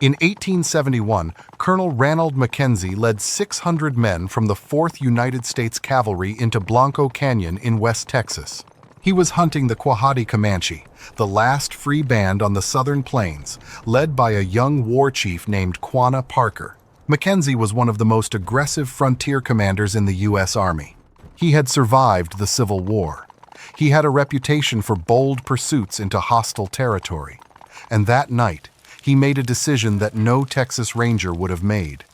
In 1871, Colonel Ranald Mackenzie led 600 men from the 4th United States Cavalry into Blanco Canyon in West Texas. He was hunting the Quahadi Comanche, the last free band on the southern plains, led by a young war chief named Quanah Parker. Mackenzie was one of the most aggressive frontier commanders in the U.S. Army. He had survived the Civil War. He had a reputation for bold pursuits into hostile territory. And that night, he made a decision that no Texas Ranger would have made.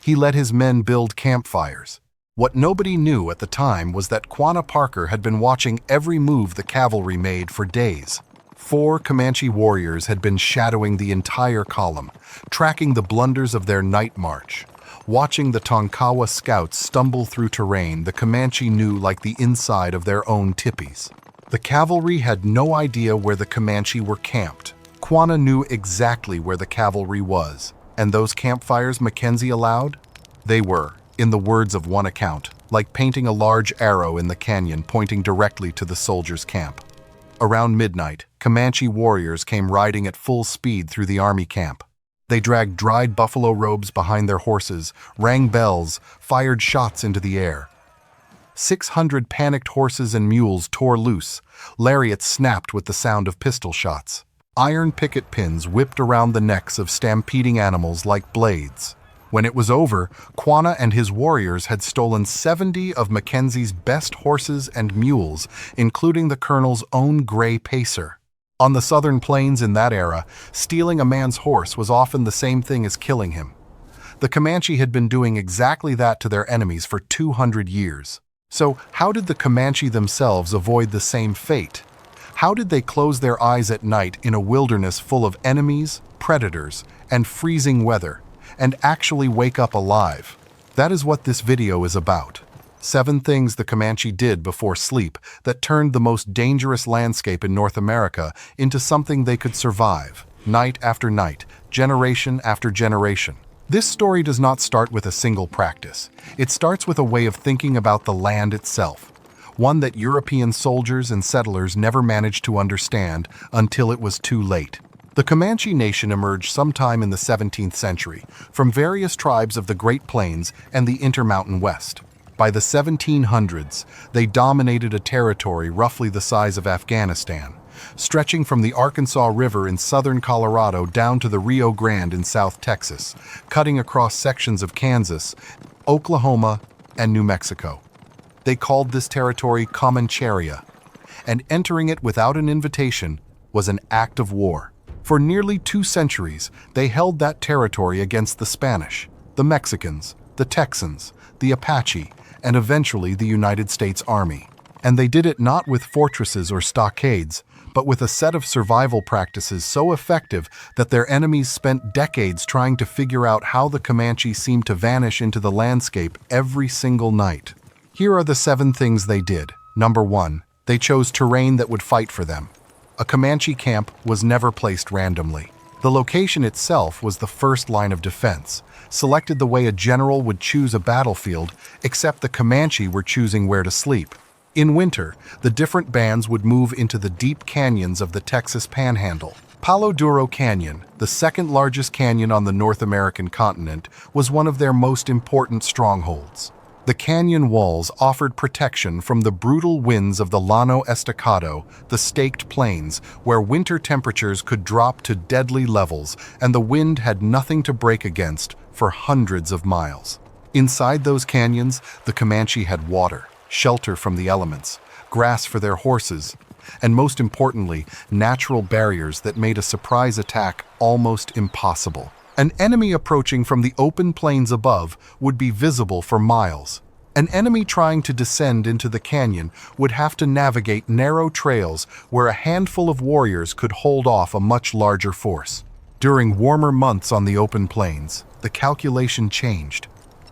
He let his men build campfires. What nobody knew at the time was that Quanah Parker had been watching every move the cavalry made for days. 4 Comanche warriors had been shadowing the entire column, tracking the blunders of their night march. Watching the Tonkawa scouts stumble through terrain the Comanche knew like the inside of their own tipis. The cavalry had no idea where the Comanche were camped. Quanah knew exactly where the cavalry was, and those campfires Mackenzie allowed? They were, in the words of one account, like painting a large arrow in the canyon pointing directly to the soldiers' camp. Around midnight, Comanche warriors came riding at full speed through the army camp. They dragged dried buffalo robes behind their horses, rang bells, fired shots into the air. 600 panicked horses and mules tore loose. Lariats snapped with the sound of pistol shots. Iron picket pins whipped around the necks of stampeding animals like blades. When it was over, Quanah and his warriors had stolen 70 of Mackenzie's best horses and mules, including the colonel's own gray pacer. On the southern plains in that era, stealing a man's horse was often the same thing as killing him. The Comanche had been doing exactly that to their enemies for 200 years. So how did the Comanche themselves avoid the same fate? How did they close their eyes at night in a wilderness full of enemies, predators, and freezing weather, and actually wake up alive? That is what this video is about. 7 things the Comanche did before sleep that turned the most dangerous landscape in North America into something they could survive, night after night, generation after generation. This story does not start with a single practice. It starts with a way of thinking about the land itself, one that European soldiers and settlers never managed to understand until it was too late. The Comanche Nation emerged sometime in the 17th century from various tribes of the Great Plains and the Intermountain West. By the 1700s, they dominated a territory roughly the size of Afghanistan, stretching from the Arkansas River in southern Colorado down to the Rio Grande in South Texas, cutting across sections of Kansas, Oklahoma, and New Mexico. They called this territory Comancheria, and entering it without an invitation was an act of war. For nearly 2 centuries, they held that territory against the Spanish, the Mexicans, the Texans, the Apache, and eventually the United States Army. And they did it not with fortresses or stockades, but with a set of survival practices so effective that their enemies spent decades trying to figure out how the Comanche seemed to vanish into the landscape every single night. Here are the 7 things they did. Number 1, they chose terrain that would fight for them. A Comanche camp was never placed randomly. The location itself was the first line of defense, selected the way a general would choose a battlefield, except the Comanche were choosing where to sleep. In winter, the different bands would move into the deep canyons of the Texas Panhandle. Palo Duro Canyon, the second largest canyon on the North American continent, was one of their most important strongholds. The canyon walls offered protection from the brutal winds of the Llano Estacado, the staked plains, where winter temperatures could drop to deadly levels and the wind had nothing to break against for hundreds of miles. Inside those canyons, the Comanche had water, shelter from the elements, grass for their horses, and most importantly, natural barriers that made a surprise attack almost impossible. An enemy approaching from the open plains above would be visible for miles. An enemy trying to descend into the canyon would have to navigate narrow trails where a handful of warriors could hold off a much larger force. During warmer months on the open plains, the calculation changed.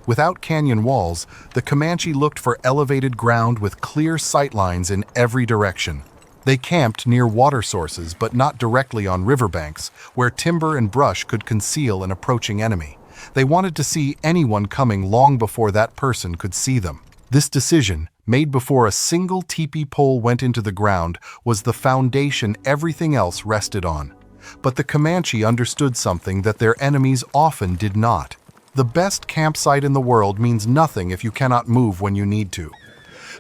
Without canyon walls, the Comanche looked for elevated ground with clear sightlines in every direction. They camped near water sources, but not directly on riverbanks, where timber and brush could conceal an approaching enemy. They wanted to see anyone coming long before that person could see them. This decision, made before a single teepee pole went into the ground, was the foundation everything else rested on. But the Comanche understood something that their enemies often did not. The best campsite in the world means nothing if you cannot move when you need to.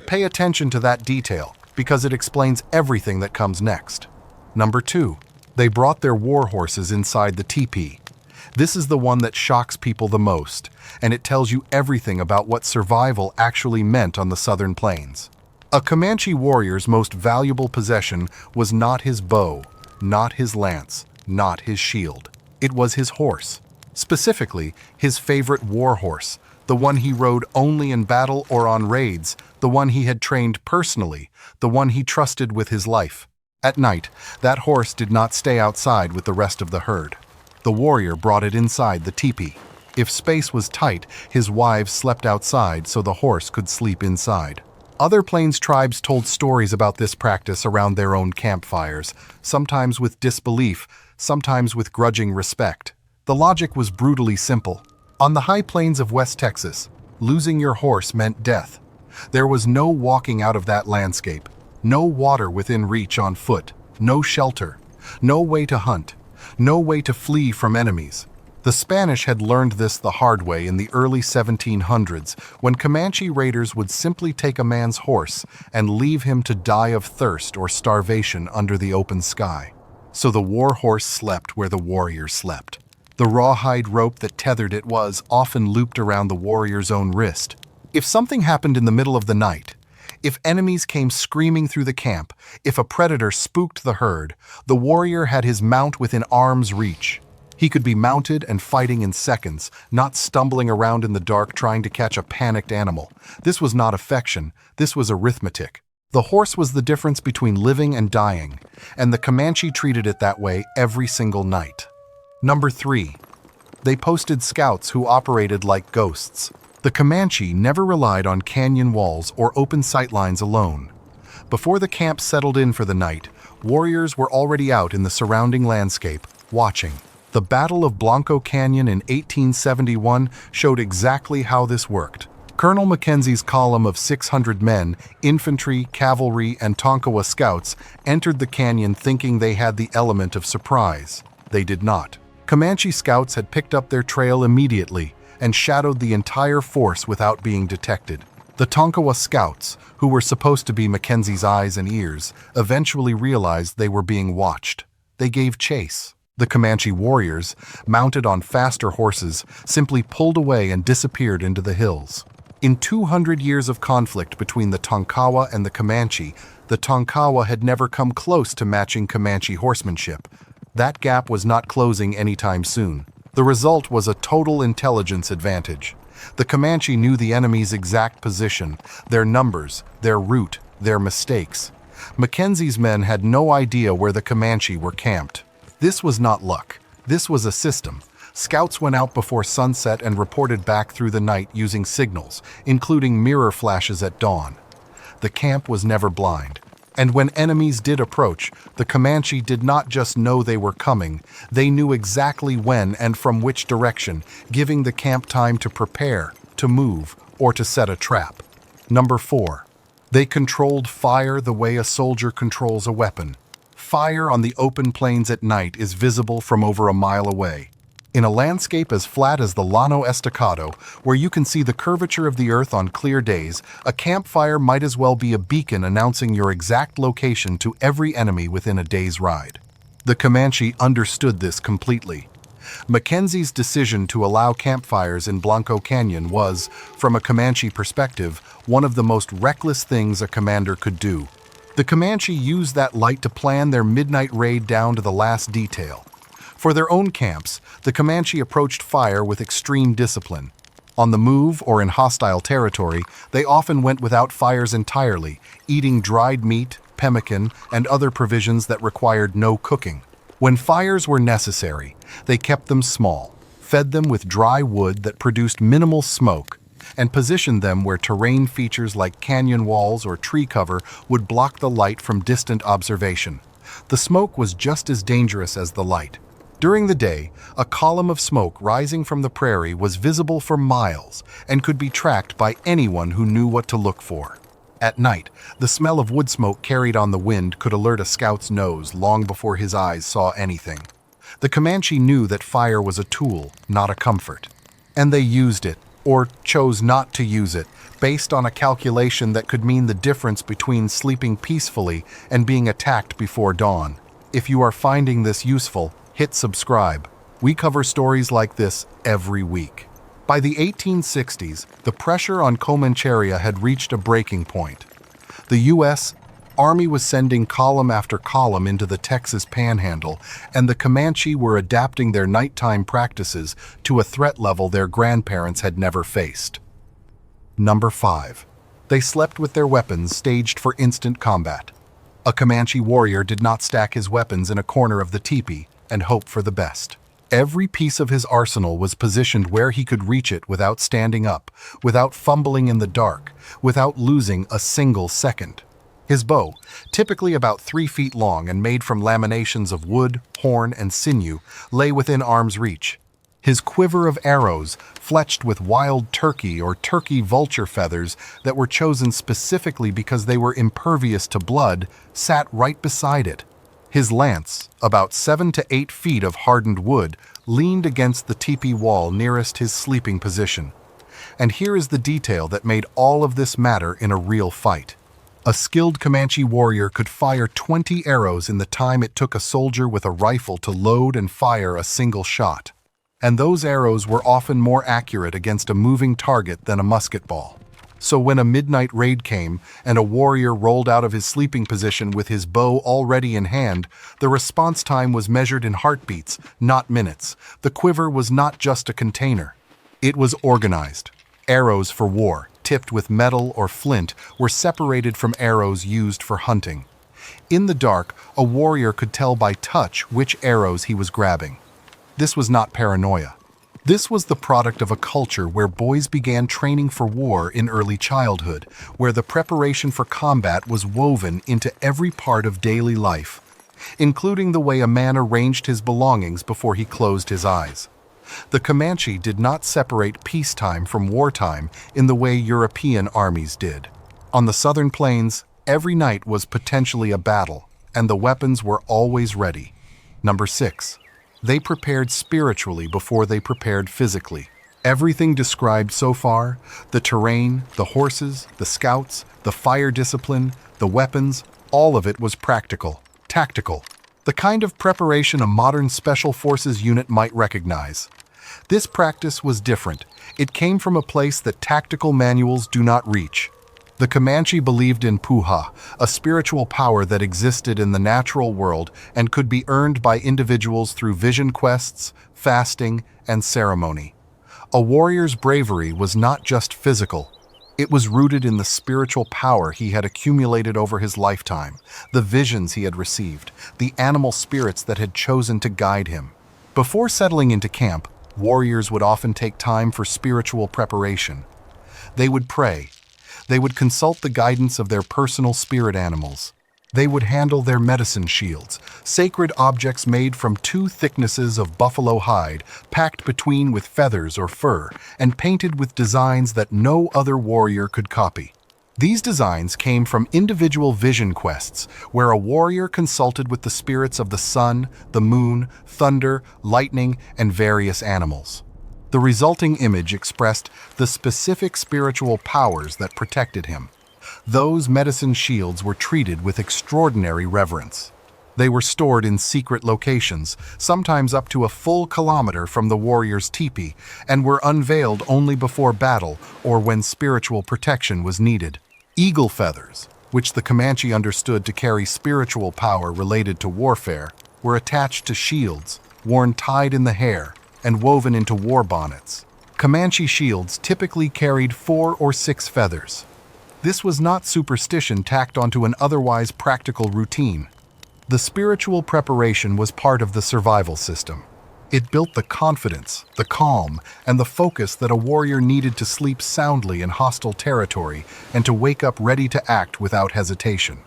Pay attention to that detail, because it explains everything that comes next. Number 2. They brought their war horses inside the Tipi. This is the one that shocks people the most, and it tells you everything about what survival actually meant on the southern plains. A Comanche warrior's most valuable possession was not his bow, not his lance, not his shield. It was his horse. Specifically, his favorite war horse, the one he rode only in battle or on raids, the one he had trained personally, the one he trusted with his life. At night, that horse did not stay outside with the rest of the herd. The warrior brought it inside the teepee. If space was tight, his wives slept outside so the horse could sleep inside. Other Plains tribes told stories about this practice around their own campfires, sometimes with disbelief, sometimes with grudging respect. The logic was brutally simple. On the high plains of West Texas, losing your horse meant death. There was no walking out of that landscape, no water within reach on foot, no shelter, no way to hunt, no way to flee from enemies. The Spanish had learned this the hard way in the early 1700s, when Comanche raiders would simply take a man's horse and leave him to die of thirst or starvation under the open sky. So the war horse slept where the warrior slept. The rawhide rope that tethered it was often looped around the warrior's own wrist. If something happened in the middle of the night, if enemies came screaming through the camp, if a predator spooked the herd, the warrior had his mount within arm's reach. He could be mounted and fighting in seconds, not stumbling around in the dark trying to catch a panicked animal. This was not affection, this was arithmetic. The horse was the difference between living and dying, and the Comanche treated it that way every single night. Number 3. They posted scouts who operated like ghosts. The Comanche never relied on canyon walls or open sightlines alone. Before the camp settled in for the night, warriors were already out in the surrounding landscape, watching. The Battle of Blanco Canyon in 1871 showed exactly how this worked. Colonel Mackenzie's column of 600 men, infantry, cavalry, and Tonkawa scouts entered the canyon thinking they had the element of surprise. They did not. Comanche scouts had picked up their trail immediately and shadowed the entire force without being detected. The Tonkawa scouts, who were supposed to be Mackenzie's eyes and ears, eventually realized they were being watched. They gave chase. The Comanche warriors, mounted on faster horses, simply pulled away and disappeared into the hills. In 200 years of conflict between the Tonkawa and the Comanche, the Tonkawa had never come close to matching Comanche horsemanship. That gap was not closing anytime soon. The result was a total intelligence advantage. The Comanche knew the enemy's exact position, their numbers, their route, their mistakes. Mackenzie's men had no idea where the Comanche were camped. This was not luck. This was a system. Scouts went out before sunset and reported back through the night using signals, including mirror flashes at dawn. The camp was never blind. And when enemies did approach, the Comanche did not just know they were coming, they knew exactly when and from which direction, giving the camp time to prepare, to move, or to set a trap. Number 4. They controlled fire the way a soldier controls a weapon. Fire on the open plains at night is visible from over a mile away. In a landscape as flat as the Llano Estacado, where you can see the curvature of the earth on clear days, a campfire might as well be a beacon announcing your exact location to every enemy within a day's ride. The Comanche understood this completely. Mackenzie's decision to allow campfires in Blanco Canyon was, from a Comanche perspective, one of the most reckless things a commander could do. The Comanche used that light to plan their midnight raid down to the last detail. For their own camps, the Comanche approached fire with extreme discipline. On the move or in hostile territory, they often went without fires entirely, eating dried meat, pemmican, and other provisions that required no cooking. When fires were necessary, they kept them small, fed them with dry wood that produced minimal smoke, and positioned them where terrain features like canyon walls or tree cover would block the light from distant observation. The smoke was just as dangerous as the light. During the day, a column of smoke rising from the prairie was visible for miles and could be tracked by anyone who knew what to look for. At night, the smell of wood smoke carried on the wind could alert a scout's nose long before his eyes saw anything. The Comanche knew that fire was a tool, not a comfort. And they used it, or chose not to use it, based on a calculation that could mean the difference between sleeping peacefully and being attacked before dawn. If you are finding this useful, hit subscribe. We cover stories like this every week. By the 1860s, the pressure on Comancheria had reached a breaking point. The U.S. Army was sending column after column into the Texas Panhandle, and the Comanche were adapting their nighttime practices to a threat level their grandparents had never faced. Number 5. They slept with their weapons staged for instant combat. A Comanche warrior did not stack his weapons in a corner of the teepee and hope for the best. Every piece of his arsenal was positioned where he could reach it without standing up, without fumbling in the dark, without losing a single second. His bow, typically about 3 feet long and made from laminations of wood, horn, and sinew, lay within arm's reach. His quiver of arrows, fletched with wild turkey or turkey vulture feathers that were chosen specifically because they were impervious to blood, sat right beside it. His lance, about 7 to 8 feet of hardened wood, leaned against the teepee wall nearest his sleeping position. And here is the detail that made all of this matter in a real fight. A skilled Comanche warrior could fire 20 arrows in the time it took a soldier with a rifle to load and fire a single shot. And those arrows were often more accurate against a moving target than a musket ball. So when a midnight raid came and a warrior rolled out of his sleeping position with his bow already in hand, the response time was measured in heartbeats, not minutes. The quiver was not just a container. It was organized. Arrows for war, tipped with metal or flint, were separated from arrows used for hunting. In the dark, a warrior could tell by touch which arrows he was grabbing. This was not paranoia. This was the product of a culture where boys began training for war in early childhood, where the preparation for combat was woven into every part of daily life, including the way a man arranged his belongings before he closed his eyes. The Comanche did not separate peacetime from wartime in the way European armies did. On the southern plains, every night was potentially a battle, and the weapons were always ready. Number 6. They prepared spiritually before they prepared physically. Everything described so far, the terrain, the horses, the scouts, the fire discipline, the weapons, all of it was practical, tactical. The kind of preparation a modern special forces unit might recognize. This practice was different. It came from a place that tactical manuals do not reach. The Comanche believed in puha, a spiritual power that existed in the natural world and could be earned by individuals through vision quests, fasting, and ceremony. A warrior's bravery was not just physical. It was rooted in the spiritual power he had accumulated over his lifetime, the visions he had received, the animal spirits that had chosen to guide him. Before settling into camp, warriors would often take time for spiritual preparation. They would pray. They would consult the guidance of their personal spirit animals. They would handle their medicine shields, sacred objects made from 2 thicknesses of buffalo hide, packed between with feathers or fur, and painted with designs that no other warrior could copy. These designs came from individual vision quests, where a warrior consulted with the spirits of the sun, the moon, thunder, lightning, and various animals. The resulting image expressed the specific spiritual powers that protected him. Those medicine shields were treated with extraordinary reverence. They were stored in secret locations, sometimes up to a full kilometer from the warrior's teepee, and were unveiled only before battle or when spiritual protection was needed. Eagle feathers, which the Comanche understood to carry spiritual power related to warfare, were attached to shields, worn tied in the hair, and woven into war bonnets. Comanche shields typically carried 4 or 6 feathers. This was not superstition tacked onto an otherwise practical routine. The spiritual preparation was part of the survival system. It built the confidence, the calm, and the focus that a warrior needed to sleep soundly in hostile territory and to wake up ready to act without hesitation.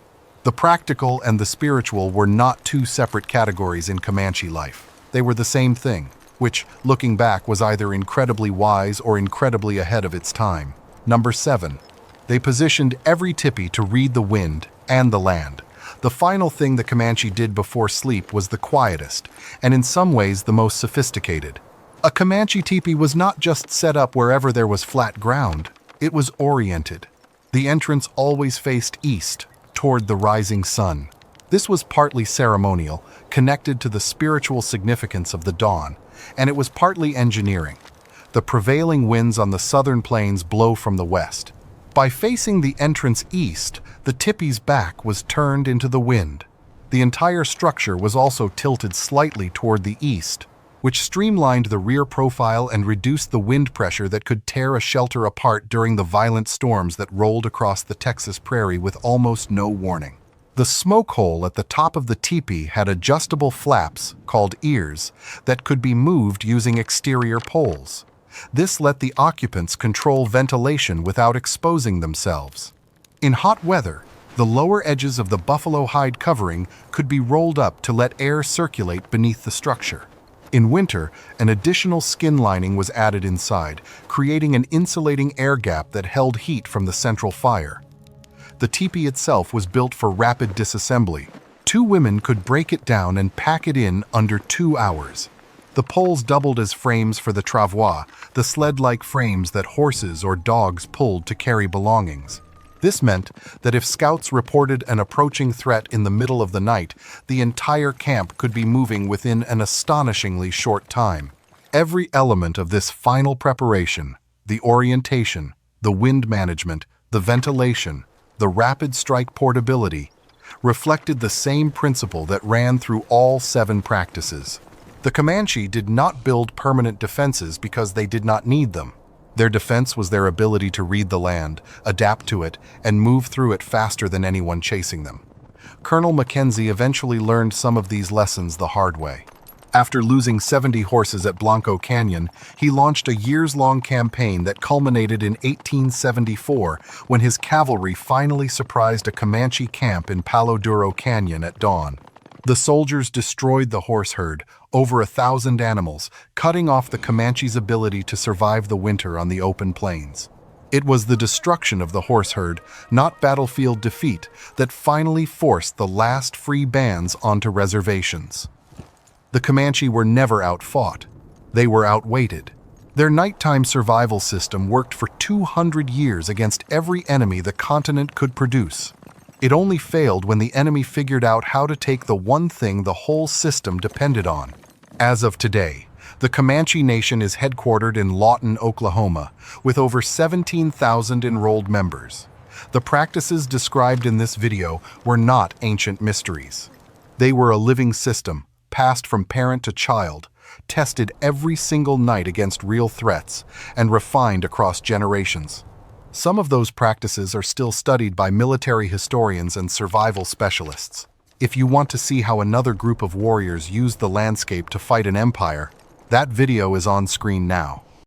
The practical and the spiritual were not 2 separate categories in Comanche life. They were the same thing, which, looking back, was either incredibly wise or incredibly ahead of its time. Number 7. They positioned every tipi to read the wind and the land. The final thing the Comanche did before sleep was the quietest, and in some ways the most sophisticated. A Comanche teepee was not just set up wherever there was flat ground, it was oriented. The entrance always faced east, toward the rising sun. This was partly ceremonial, connected to the spiritual significance of the dawn, and it was partly engineering. The prevailing winds on the southern plains blow from the west. By facing the entrance east, the teepee's back was turned into the wind. The entire structure was also tilted slightly toward the east, which streamlined the rear profile and reduced the wind pressure that could tear a shelter apart during the violent storms that rolled across the Texas prairie with almost no warning. The smoke hole at the top of the teepee had adjustable flaps, called ears, that could be moved using exterior poles. This let the occupants control ventilation without exposing themselves. In hot weather, the lower edges of the buffalo hide covering could be rolled up to let air circulate beneath the structure. In winter, an additional skin lining was added inside, creating an insulating air gap that held heat from the central fire. The teepee itself was built for rapid disassembly. 2 women could break it down and pack it in under 2 hours. The poles doubled as frames for the travois, the sled-like frames that horses or dogs pulled to carry belongings. This meant that if scouts reported an approaching threat in the middle of the night, the entire camp could be moving within an astonishingly short time. Every element of this final preparation, the orientation, the wind management, the ventilation, the rapid strike portability, reflected the same principle that ran through all 7 practices. The Comanche did not build permanent defenses because they did not need them. Their defense was their ability to read the land, adapt to it, and move through it faster than anyone chasing them. Colonel Mackenzie eventually learned some of these lessons the hard way. After losing 70 horses at Blanco Canyon, he launched a years-long campaign that culminated in 1874 when his cavalry finally surprised a Comanche camp in Palo Duro Canyon at dawn. The soldiers destroyed the horse herd, over 1,000 animals, cutting off the Comanche's ability to survive the winter on the open plains. It was the destruction of the horse herd, not battlefield defeat, that finally forced the last free bands onto reservations. The Comanche were never outfought. They were outweighted. Their nighttime survival system worked for 200 years against every enemy the continent could produce. It only failed when the enemy figured out how to take the one thing the whole system depended on. As of today, the Comanche Nation is headquartered in Lawton, Oklahoma, with over 17,000 enrolled members. The practices described in this video were not ancient mysteries. They were a living system, passed from parent to child, tested every single night against real threats, and refined across generations. Some of those practices are still studied by military historians and survival specialists. If you want to see how another group of warriors used the landscape to fight an empire, that video is on screen now.